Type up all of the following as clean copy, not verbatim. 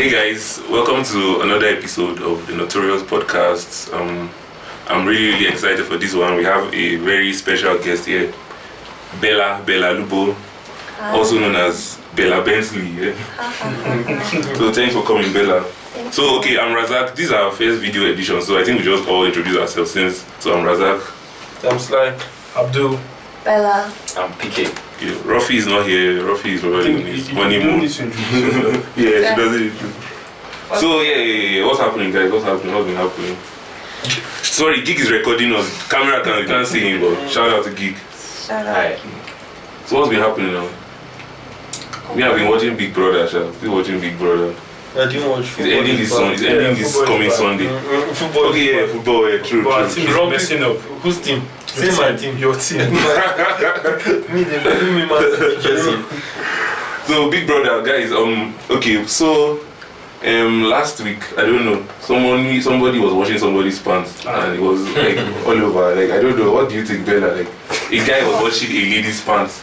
Hey guys, welcome to another episode of the Notorious Podcast. I'm really excited for this one. We have a very special guest here, Bella Alubo, also known as Bella Bensley. Yeah? So thanks for coming, Bella. So okay, I'm Razak. This is our first video edition, so I think we just all introduce ourselves So I'm Razak. I'm Sly. Abdul. Bella. I'm PK. Yeah, Ruffy is not here. Ruffy is already on his honeymoon. Yeah, she doesn't. So yeah. What's happening, guys? What's been happening? Sorry, Gig is recording us. Camera can't see him, but shout out to Gig. Shout out. So what's been happening now? We have been watching Big Brother, Still watching Big Brother. I didn't watch football. It's ending this coming Sunday. Football. Okay, yeah, football. Yeah, true. But our team is messing up. Whose team? Say my team. Your team. Me, they bring me Man City jersey. So Big Brother, guys. Okay, so last week, I don't know, somebody was washing somebody's pants and it was like all over. Like I don't know, what do you think, Bella? Like a guy was washing a lady's pants,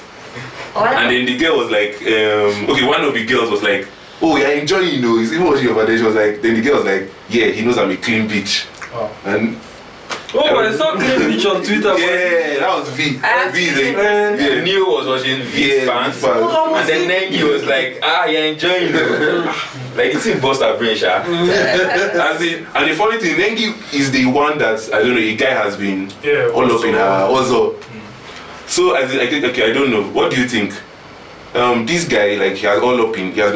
and then the girl was like, okay, one of the girls was like, oh, you're enjoying, he's even washing over there. She was like, then the girl was like, yeah, he knows I'm a clean bitch. Wow. And I saw clean bitch on Twitter. Yeah, that was V. Yeah. Neil was watching V's fans, and then Nengi was like, you're enjoying it. Like, it's in Buster Brain, Sha. And the funny thing, Nengi is the one that, I don't know, a guy has been all up in her also. So, I don't know, what do you think? This guy, like, he has been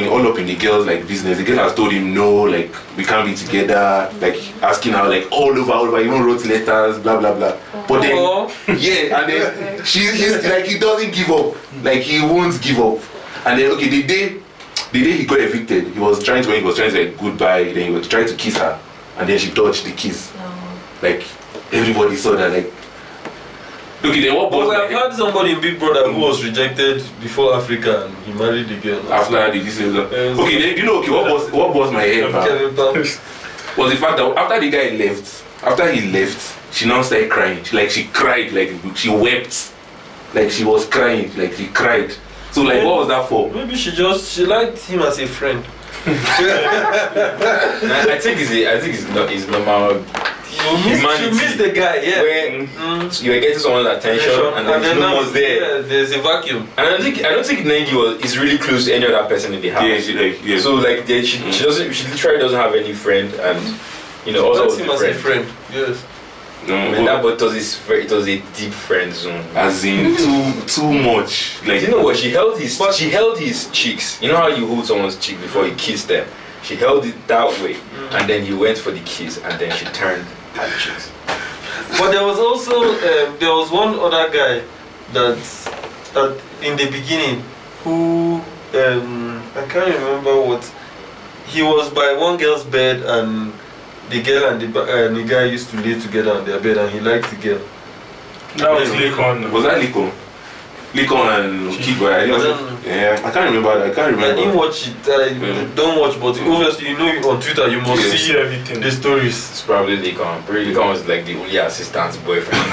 all up in the girl's like business. The girl has told him no, like we can't be together, like asking her like all over, even wrote letters, blah blah blah. But then and then he's like, he doesn't give up, like he won't give up. And then the day he got evicted, he was trying to like goodbye, then he was trying to kiss her, and then she touched the kiss. Like everybody saw that, like. Okay, then what was I've had somebody in Big Brother who was rejected before Africa and he married the girl. After the decision. Okay, then what was my head was the fact that after the guy left, she now started crying. She cried, like she wept. Like she was crying, like she cried. So like what was that for? Maybe she liked him as a friend. I think it's normal. You miss the guy, yeah. When you were getting someone's attention and then no one's there. Yeah, there's a vacuum. And I don't think Nengi is really close to any other person in the house. Yeah, she So like she literally doesn't have any friend, and also that's him as a friend. Yes. But it was a deep friend zone. As in too much. Like you know what? She held his cheeks. You know how you hold someone's cheek before you kiss them? She held it that way, and then he went for the kiss, and then she turned her cheeks. But there was also there was one other guy that in the beginning who I can't remember what, he was by one girl's bed, and the girl and the guy used to lay together on their bed, and he liked the girl. That was Likon. Was that Likon? Likon and Kiba. I can't remember. I didn't watch it. Don't watch, but obviously on Twitter you must see everything. The stories. It's probably Likon. Likon was like the only assistant's boyfriend.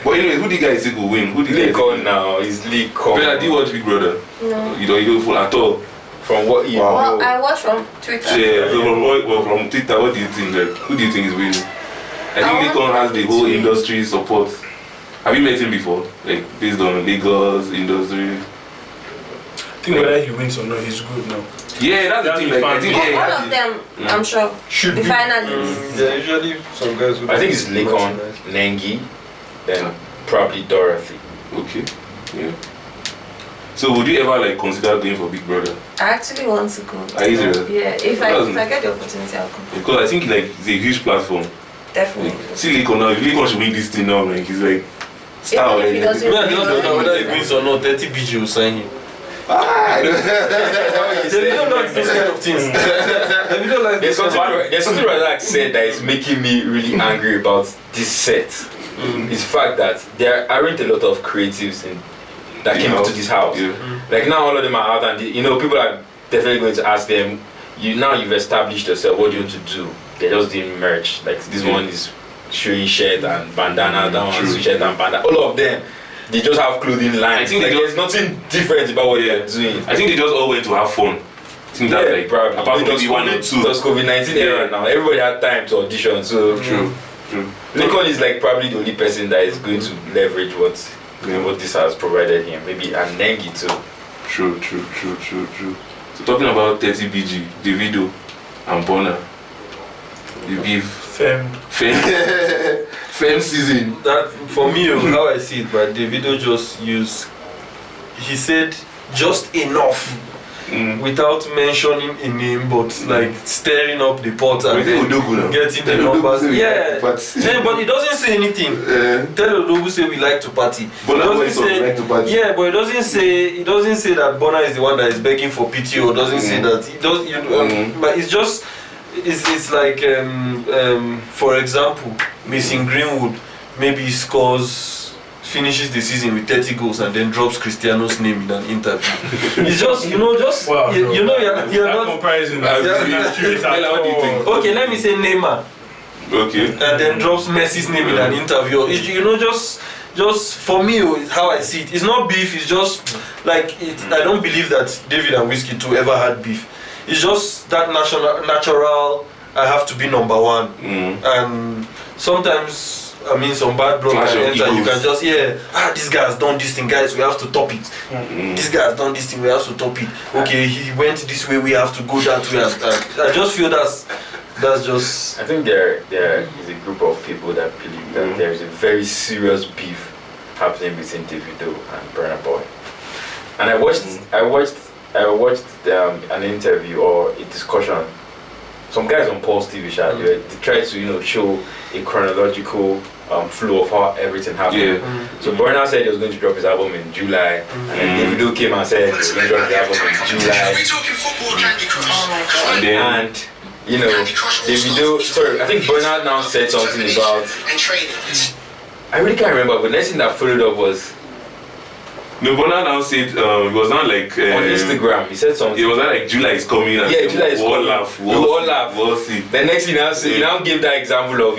But anyway, who do you guys think will win? Who do you Likon now? It's Likon. But do you watch Big Brother? No. You don't follow at all. From what you Well, I watch from Twitter. Yeah. So from Twitter, what do you think? Like, who do you think is winning? I think Likon has the whole industry support. Have you met him before? Like based on Lagos industry? I think whether he wins or not, he's good now. Yeah, that's the thing. Like, I think one of them, I'm sure, should the be finalists. Yeah, usually some guys. I think it's Likon, Nengi, then probably Dorothy. Okay. Yeah. So would you ever like consider going for Big Brother? I actually want to go. Are you serious? Yeah, if I get the opportunity, I'll go. Because I think like it's a huge platform. Definitely. Like, see Likon now, if Likon should win this thing now, like he's like Even if he doesn't I don't know whether he wins or not. 30 BG will sign him. They don't like those kind of things. They don't like There's something Razak said that is making me really angry about this set. It's the fact that there aren't a lot of creatives that came to this house. Like now all of them are out, and people are definitely going to ask them, you've established yourself, what do you want to do? They just didn't merge. Like this one is showing shirt and bandana, that one is shirt and bandana. All of them, they just have clothing lines. I think there's nothing different about what they're doing. I think they just all went to have fun. think that like probably. apart from maybe 1 or 2. It was COVID-19 era now. Everybody had time to audition, so True. Lincoln is like probably the only person that is going to leverage what this has provided him. Maybe and Nengi too. True. So talking about 30 BG, Davido and Bonner, you give Fem season. That for me, how I see it, but Davido just he said just enough without mentioning a name, but like stirring up the pot and then getting the numbers. Yeah, but he doesn't say anything. Tell Odogu say we like to party. But he doesn't say that Bonner is the one that is begging for pity, or doesn't say that. He does, but it's just. It's like for example, Mason Greenwood maybe finishes the season with 30 goals and then drops Cristiano's name in an interview. It's just you're not comparison. Okay, let me say Neymar. Okay. And then drops Messi's name in an interview. Just for me, how I see it. It's not beef. It's just like I don't believe that David and Whiskey 2 ever had beef. It's just that natural. I have to be number one, and sometimes some bad blood can enter. You can just this guy has done this thing, guys. We have to top it. This guy has done this thing. We have to top it. Okay, he went this way. We have to go that way. I just feel that's just. I think there is a group of people that believe that there is a very serious beef happening between Davido and Burna Boy, and I watched an interview or a discussion. Some guys on Paul's TV show, they tried to show a chronological flow of how everything happened. So Burna said he was going to drop his album in July, and then Davido came and said he was going to drop the album in July. And Davido, I think Burna now said something about. I really can't remember, but the next thing that followed up was. No, Bonner now said it was not like on Instagram. He said something. It was not like July is coming. And July is coming. We all laugh. We'll see. The next thing he now gave that example of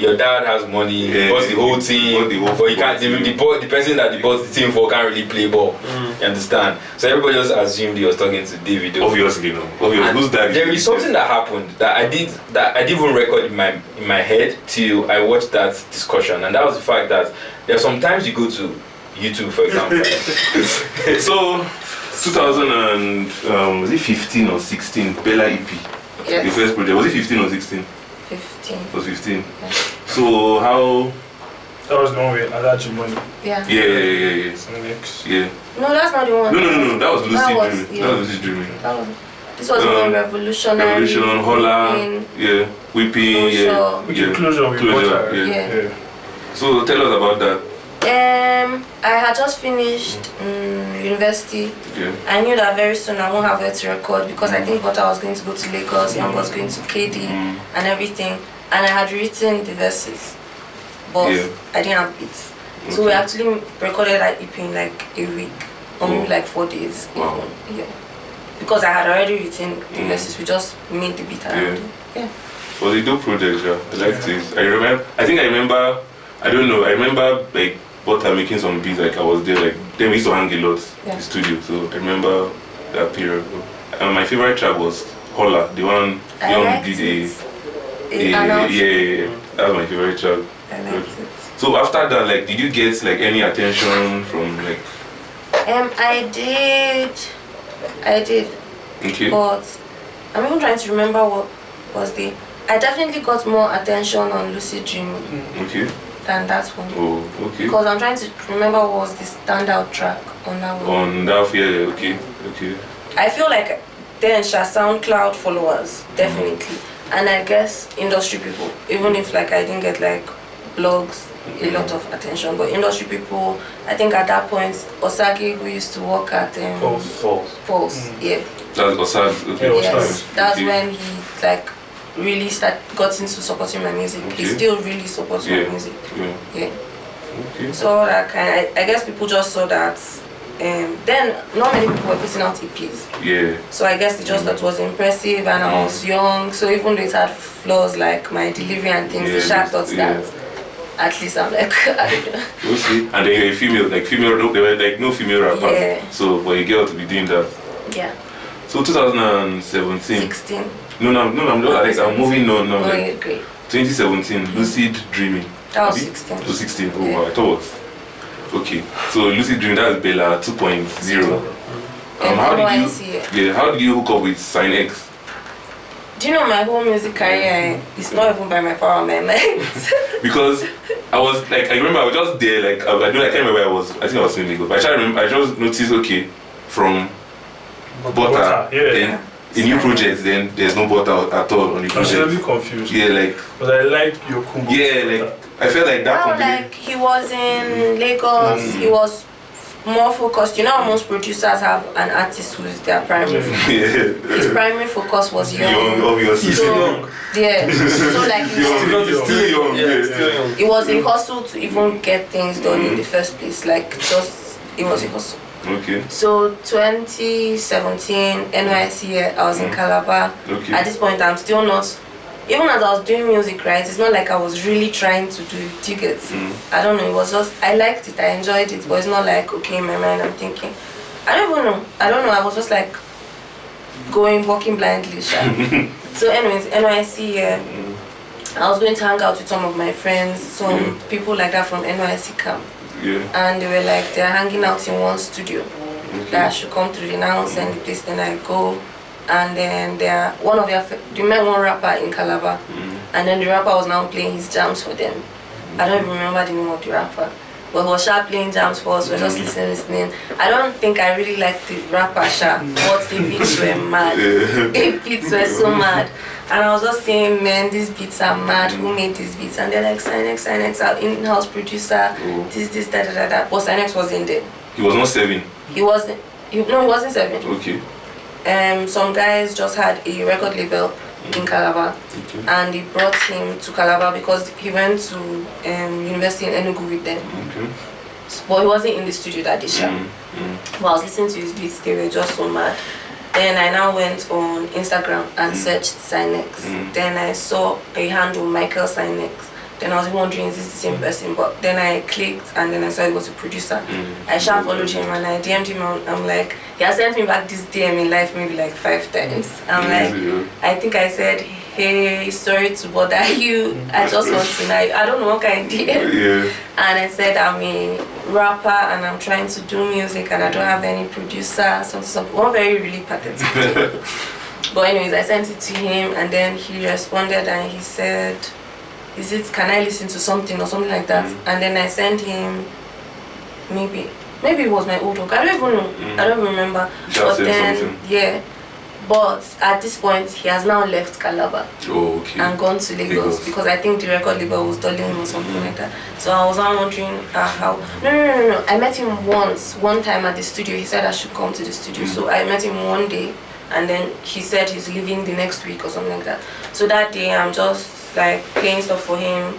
your dad has money, he bought the whole team, but you can't. The person that he bought the team for can't really play ball. You understand? So everybody just assumed he was talking to Davido. Obviously, who's that? There is something that happened that I didn't even record in my head till I watched that discussion, and that was the fact that there are sometimes you go to YouTube, for example. So 2015 or 16 Bella EP. Yes. The first project. Was it 15 or 16? 15. It was 15. Yeah. So how? That was the one with Alaji Money. Yeah. Yeah. No, that's not the one. No. That was Lucid Dream. Yeah. That was Lucid Dream. This was more revolutionary. Holla. Whipping. Closure. Yeah. So tell us about that. I had just finished university. Yeah. I knew that very soon I won't have where to record because I think I was going to go to Lagos, Young was going to KD and everything. And I had written the verses, but I didn't have beats. Okay. So we actually recorded that EP in like a week, or maybe like 4 days. Wow. Yeah. Because I had already written the verses, we just made the beat around it. Yeah. Well, they do projects, I liked it. I remember like Butter making some beats, like I was there, like then we used to hang a lot in the studio, so I remember that period. And my favorite track was Holla, the one Young did that was my favorite track. I liked it. So after that, like, did you get like any attention from like? I did. Okay. But I'm even trying to remember what was the. I definitely got more attention on Lucid Dream. Okay. Than that one. Oh, okay. Because I'm trying to remember what was the standout track on that one. On that, okay. I feel like then SoundCloud followers, definitely. And I guess industry people, even if like I didn't get like blogs, a lot of attention, but industry people, I think at that point, Osagi, who used to work at Pulse, yeah. That's Osagi, okay. Yes, that's when he like really got into supporting my music. Okay. He still really supports my music. Yeah. Okay. So that I guess people just saw that. Then not many people were putting out EPs. Yeah. So I guess they just thought it was impressive, and I was young. So even though it had flaws like my delivery and things, they thought that at least I'm like. We'll see. And then you're a female, there were like no female rappers. Yeah. So for a girl to be doing that. Yeah. So 2017. 16. No, I'm just like I'm moving on now. Oh, Like yeah, great. 2017, Lucid Dreaming. That was Abi? 16. Oh, 16. Oh, Yeah. wow, I thought it was. Okay, so Lucid Dream, that's Bella 2.0. How did you hook up with Sign X? Do you know my whole music career is not even by my power, my mind? Because I was like, I remember I was just there, like I can't remember where I was. I think I was in Lagos, but I just noticed, okay, from Butter, then a new project, then there's no Butter at all on the I was project. really confused. Yeah, like. But I like your combo. Yeah, like I felt like that. Now, like he was in Lagos, he was more focused. You know, most producers have an artist who's their primary focus. Yeah. His primary focus was young. Obviously. So, yeah. So like he was, still young. Yeah, still young. it was a hustle to even get things done in the first place. Like it was a hustle. Okay. So 2017 NYC, I was in Calabar. Okay. At this point, I'm still not. Even as I was doing music, right? It's not like I was really trying to do it. Do you get? I don't know. It was just I liked it. I enjoyed it, but it's not like okay in my mind. I'm thinking. I don't even know. I don't know. I was just like walking blindly. So, anyways, NYC. I was going to hang out with some of my friends, some people like that from NYC camp. Yeah. And they were like, they're hanging out in one studio. That I should come to the announce and the place. Then I go, and then they met one rapper in Calabar, and then the rapper was now playing his jams for them. I don't even remember the name of the rapper, but he was sharp playing jams for us. We're just listening. I don't think I really liked the rapper sharp, but the beats were mad. The beats were so mad. And I was just saying, man, these beats are mad. Who made these beats? And they're like, Sinex, our in-house producer. This, that. But Sinex wasn't there. He was not 7. He wasn't. He wasn't 7. Okay. Some guys just had a record label in Calabar, and they brought him to Calabar because he went to university in Enugu with them. Okay. But he wasn't in the studio that day. But I was listening to his beats. They were just so mad. Then I now went on Instagram and searched Sinex. Then I saw a handle, Michael Sinex. Then I was wondering, is this the same person? But then I clicked and then I saw he was a producer. I followed him and I DM'd him. I'm like, he has sent me back this DM in life maybe like 5 times. I'm like, I think I said, hey, sorry to bother you. I just want to know. I don't know what kind of DM. Yeah. And I said, I'm a rapper and I'm trying to do music and I don't have any producer. Something. One very really pathetic. But anyways, I sent it to him and then he responded and he said, can I listen to something or something like that? And then I sent him, maybe it was my old work. I don't even know. I don't remember. But then, yeah. But at this point, he has now left Calabar and gone to Lagos because I think the record label was dulling him or something like that. So I was now wondering how. No. I met him one time at the studio. He said I should come to the studio. So I met him one day and then he said he's leaving the next week or something like that. So that day I'm just like playing stuff for him.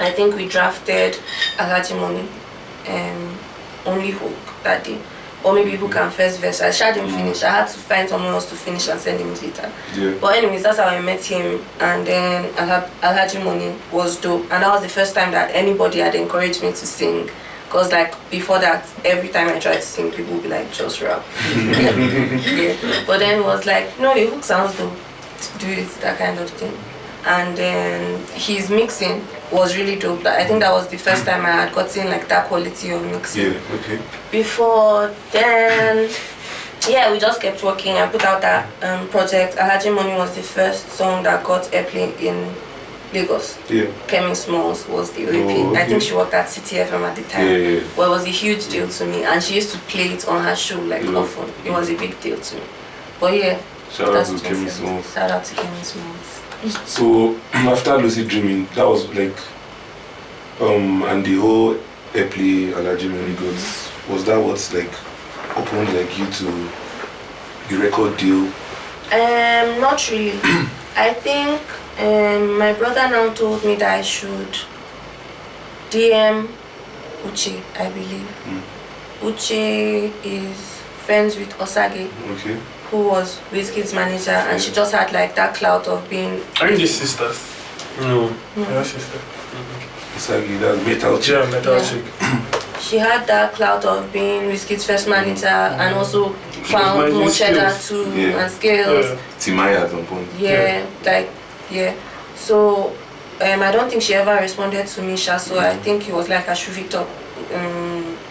I think we drafted Alaji Money, only hook that day. Or maybe hook and first verse. I didn't finish. I had to find someone else to finish and send him later. Yeah. But anyways, that's how I met him. And then Alaji Money was dope. And that was the first time that anybody had encouraged me to sing. Because like before that, every time I tried to sing, people would be like, just rap. Yeah. But then it was like, no, the hook sounds dope. Do it, that kind of thing. And then his mixing was really dope. I think that was the first time I had gotten like that quality of mixing. Yeah, okay. Before then, yeah, we just kept working. I put out that project. Alaji Money was the first song that got airplay in Lagos. Yeah. Kemi Smalls was the EP. Okay. I think she worked at City FM at the time. Yeah. Well, it was a huge deal to me. And she used to play it on her show like often. It was a big deal to me. But yeah. Shout out to Kemi Smalls. Shout out to Kemi Smalls. So after Lucid Dreaming, that was like and the whole airplay Alaji Money goes, was that what's like opened like you to the record deal? Not really. I think my brother now told me that I should DM Uchi, I believe. Uchi is friends with Osage. Okay. Who was Wizkid's manager, and she just had like that clout of being. Are you the sisters? No. Your sister. Osage, that's metal chick. Yeah, metal chick. She had that clout of being Wizkid's first manager, and also found more cheddar too and scales. Timaya at some point. So I don't think she ever responded to me, Sha, so I think it was like I should reach up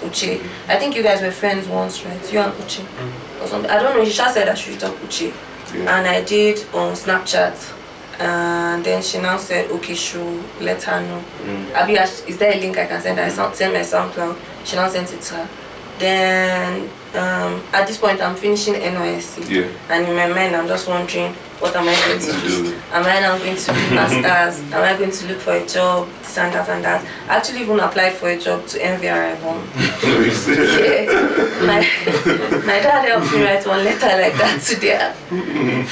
Uchi. I think you guys were friends once, right? You and Uchi. Or something. I don't know, Sha said I should reach up Uchi. And I did on Snapchat. And then she now said, okay, she'll let her know. Abi, is there a link I can send her? I sent my SoundCloud. She now sent it to her. Then at this point I'm finishing NYSC, and in my mind I'm just wondering, what am I going to do? Am I now going to do masters? Am I going to look for a job? This and that and that. I actually even applied for a job to NVRI. My dad helped me write one letter like that today.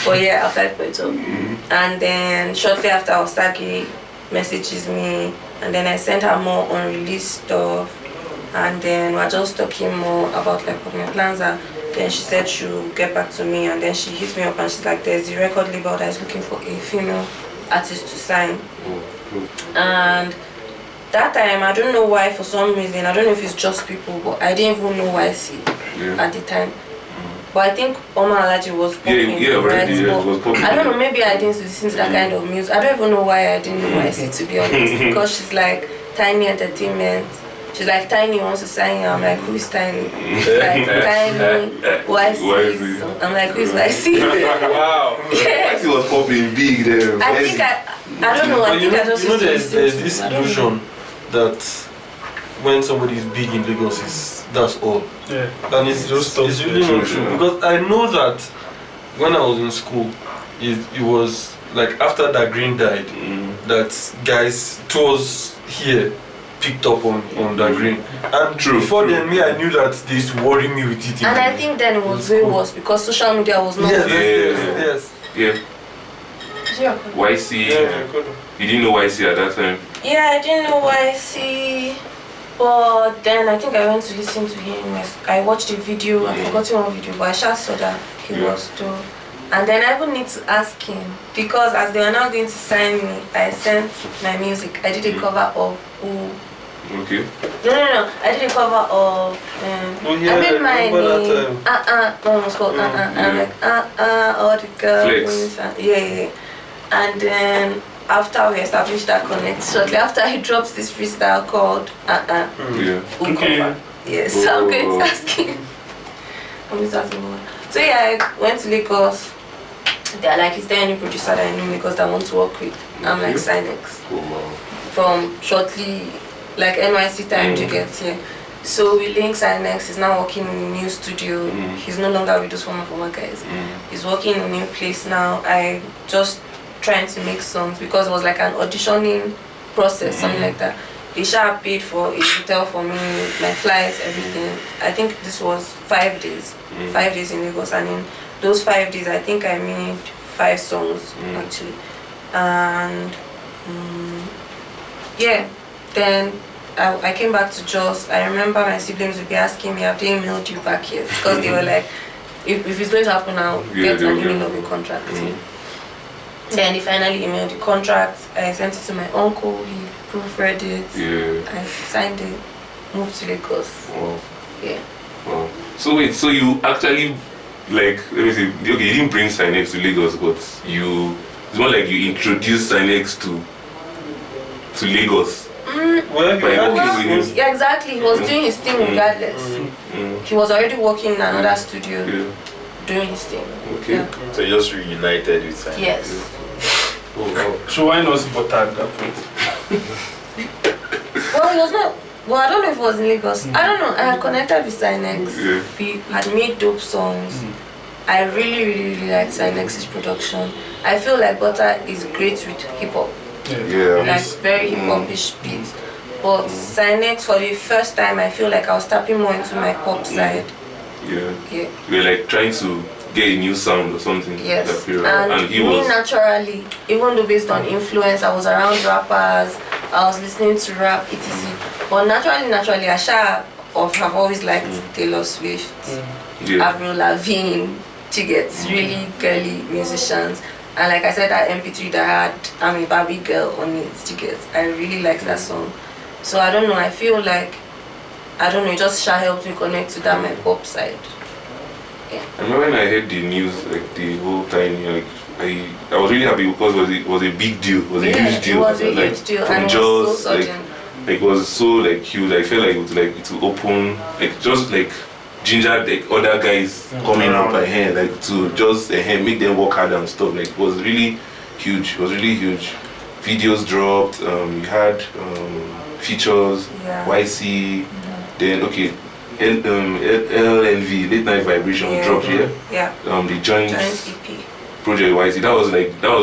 But I applied for a job. And then shortly after, Osaki messages me, and then I sent her more unreleased stuff. And then we're just talking more about like what my plans are. Then she said she'll get back to me, and then she hit me up and she's like, there's the record label that is looking for a female artist to sign. And that time, I don't know why, for some reason, I don't know if it's just people, but I didn't even know YC at the time. But I think Oma Alaji was popping, right? Was popping. I don't know, maybe I didn't listen to that kind of music. I don't even know why I didn't know YC, to be honest, because she's like Tiny Entertainment. She's like, Tiny wants to sign you. I'm like, who's Tiny? She's like, Tiny, YC. I'm like, who's YC? Wow. YC was popping big there. I think I don't know. I think I just there's this illusion that when somebody is big in Lagos, that's all. And it's really not true. Because I know that when I was in school, it was like after that Green died, that guys tours here picked up on that Green. And before then, me, I knew that they used to worry me with it. And I think then it was way worse because social media was not. Yes. YC. You didn't know YC at that time? Yeah, I didn't know YC. But then I think I went to listen to him. I watched a video, I forgot what video, but I just saw that he was too. And then I even need to ask him, because as they were now going to sign me, I sent my music. I did a cover of Who. Okay. No. I did a cover of I made my name. No, it was called And I'm like all the girls. Yeah. And then after we established that connect, shortly after he drops this freestyle called Okay. Yes, so I'm going to ask him. So I went to Lagos. They're like, is there any producer that I know because I want to work with? I'm like, Sinex. From shortly, like NYC time to get here. So we link Sinex. He's now working in a new studio. He's no longer with those former guys. He's working in a new place now. I just trying to make songs because it was like an auditioning process, something like that. They paid for a hotel for me, my flights, everything. I think this was 5 days. 5 days in Lagos, and in those 5 days I think I made 5 songs actually. And then I came back to Jos. I remember my siblings would be asking me, have they emailed you back yet? Because they were like, if it's going to happen now, get an email of a contract. Then they finally emailed the contract. I sent it to my uncle. He proofread it. I signed it. Moved to Lagos. Wow. So wait, so you actually, like, let me see. Okay, you didn't bring Sinex to Lagos, but it's more like you introduced Sinex to Lagos. Yeah, exactly. He was doing his thing regardless. He was already working in another studio, doing his thing. Okay. So you just reunited with Sinex. Yes. So why not Butter at that point? Well, he was not. Well, I don't know if it was in Lagos. I don't know. I had connected with Sinex. We had made dope songs. I really, really, really like Sinex's production. I feel like Butter is great with hip hop. Like very hip hop-ish beats. But Sinex, for the first time, I feel like I was tapping more into my pop side. You were like trying to get a new sound or something. Yes. That period. And he me was naturally, even though based on influence, I was around rappers, I was listening to rap, etc. But naturally, I have always liked Taylor Swift, Avril Lavigne, Chiggets, really girly musicians. And like I said, that MP3 that had I'm a Barbie girl on it, Chiggets, I really liked that song. So I don't know, I feel like, it just helped me connect to that my pop side. again. I remember when I heard the news, like the whole time, like I was really happy because it was a big deal. It was a huge deal. It was a huge deal, and it was so sudden. Like it was so like huge. I felt like it would open, like just like ginger like other guys coming up ahead, like to just make them work hard and stuff. Like it was really huge. It was really huge. Videos dropped. You had features, YC. Then LNV, Late Night Vibration dropped here. The joint EP project YC. That was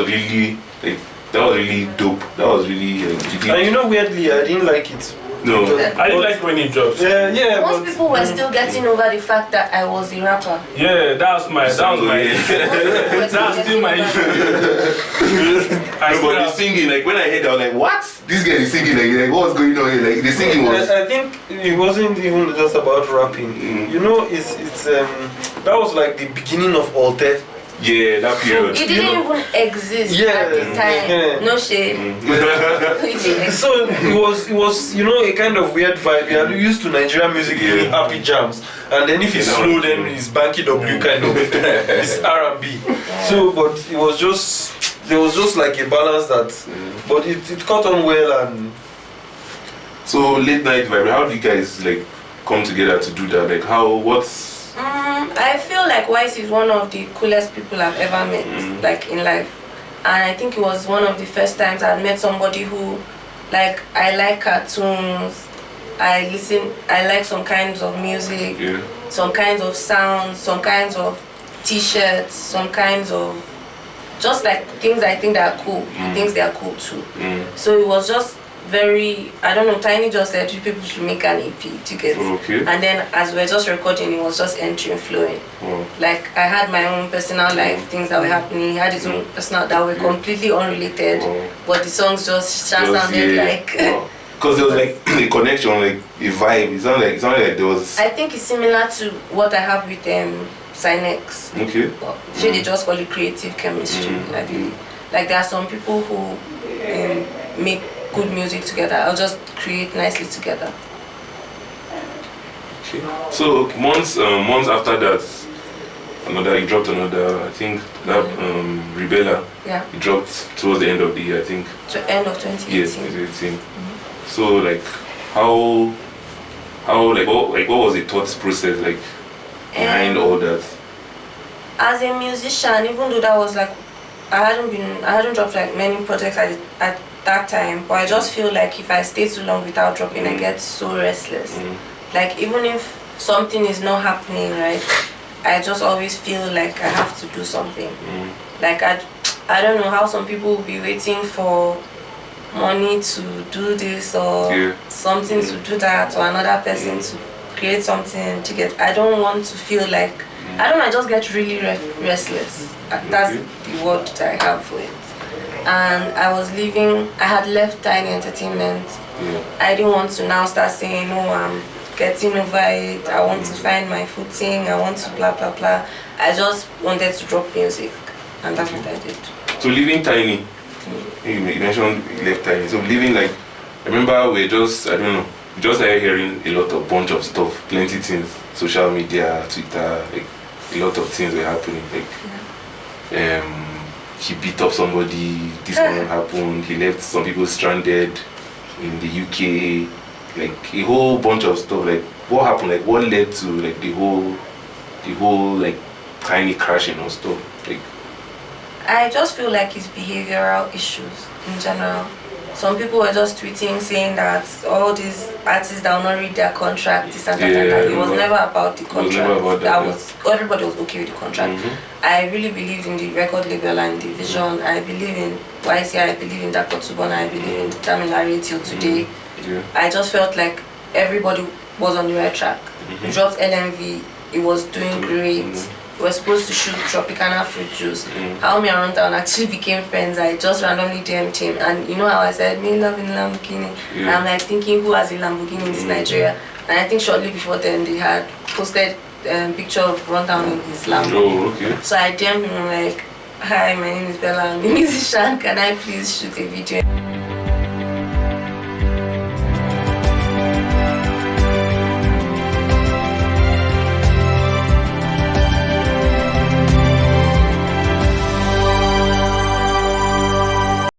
really dope. That was really and you know, weirdly, I didn't like it. No, I didn't like when it dropped. Yeah. Most people were still getting over the fact that I was a rapper. Yeah, that was my issue. That's still my issue. But the singing, like when I heard that, I was like, what? This guy is singing, like what's going on here? Like the singing was. I think it wasn't even just about rapping. You know, it's that was like the beginning of Alter. Yeah, that period. It didn't even exist at the time. No shame. So it was a kind of weird vibe. We are used to Nigerian music doing happy jams, and then if it's slow, then it's Banky W kind of it's R&B. So, but it was just there was just like a balance that, but it caught on well. And so Late Night Vibe, how do you guys like come together to do that? Like I feel like Wise is one of the coolest people I've ever met, like in life, and I think it was one of the first times I've met somebody who, like, I like cartoons, I like some kinds of music, some kinds of sounds, some kinds of t-shirts, some kinds of just like things I think that are cool, things they are cool too. So it was just very, I don't know, Tiny just said you people should make an EP together. And then as we're just recording, it was just entering, flowing. Like I had my own personal life, things that were happening, he had his own personal that were completely unrelated, but the songs just sounded like because there was like a connection, like a vibe. It sounded like there was. I think it's similar to what I have with Synex. Should they just call it creative chemistry, I believe. Like there are some people who make good music together. I'll just create nicely together. So months after that, he dropped another. I think that Rebella. It dropped towards the end of the year. I think. To end of 2018. Yes, 2018. So like how what was the thought process like behind all that? As a musician, even though that was like I hadn't dropped like many projects at that time, but I just feel like if I stay too long without dropping, I get so restless. Like even if something is not happening, right, I just always feel like I have to do something. Like I don't know how some people will be waiting for money to do this or something to do that, or another person to create something to get. I don't want to feel like I just get really restless. That's the word that I have for it. And I had left Tiny Entertainment. I didn't want to now start saying, no, I'm getting over it, I want to find my footing, I want to blah blah blah. I just wanted to drop music, and that's what I did. So leaving Tiny, you mentioned you left Tiny, so leaving, like, I remember we just started hearing a lot of bunch of stuff, plenty things, social media, Twitter, like a lot of things were happening, like he beat up somebody, this one happened, he left some people stranded in the UK, like a whole bunch of stuff. Like what happened, like what led to like the whole like Tiny crashing or stuff? Like I just feel like it's behavioral issues in general. Some people were just tweeting saying that all these artists that will not read their contract, this and that and that. It was never about the contract. Everybody was okay with the contract. I really believed in the record label and the vision. I believe in YC, I believe in Dr. Tubon, I believe in Tamilari till today. I just felt like everybody was on the right track. We dropped LMV, it was doing great. We were supposed to shoot Tropicana Fruit Juice. How me and Runtown actually became friends, I just randomly DM'd him, and you know how I said, me loving Lamborghini. And I'm like thinking, who has a Lamborghini in this Nigeria? And I think shortly before then they had posted a picture of Runtown in his Lambo. So I DM'd him like, hi, my name is Bella, I'm a musician, can I please shoot a video?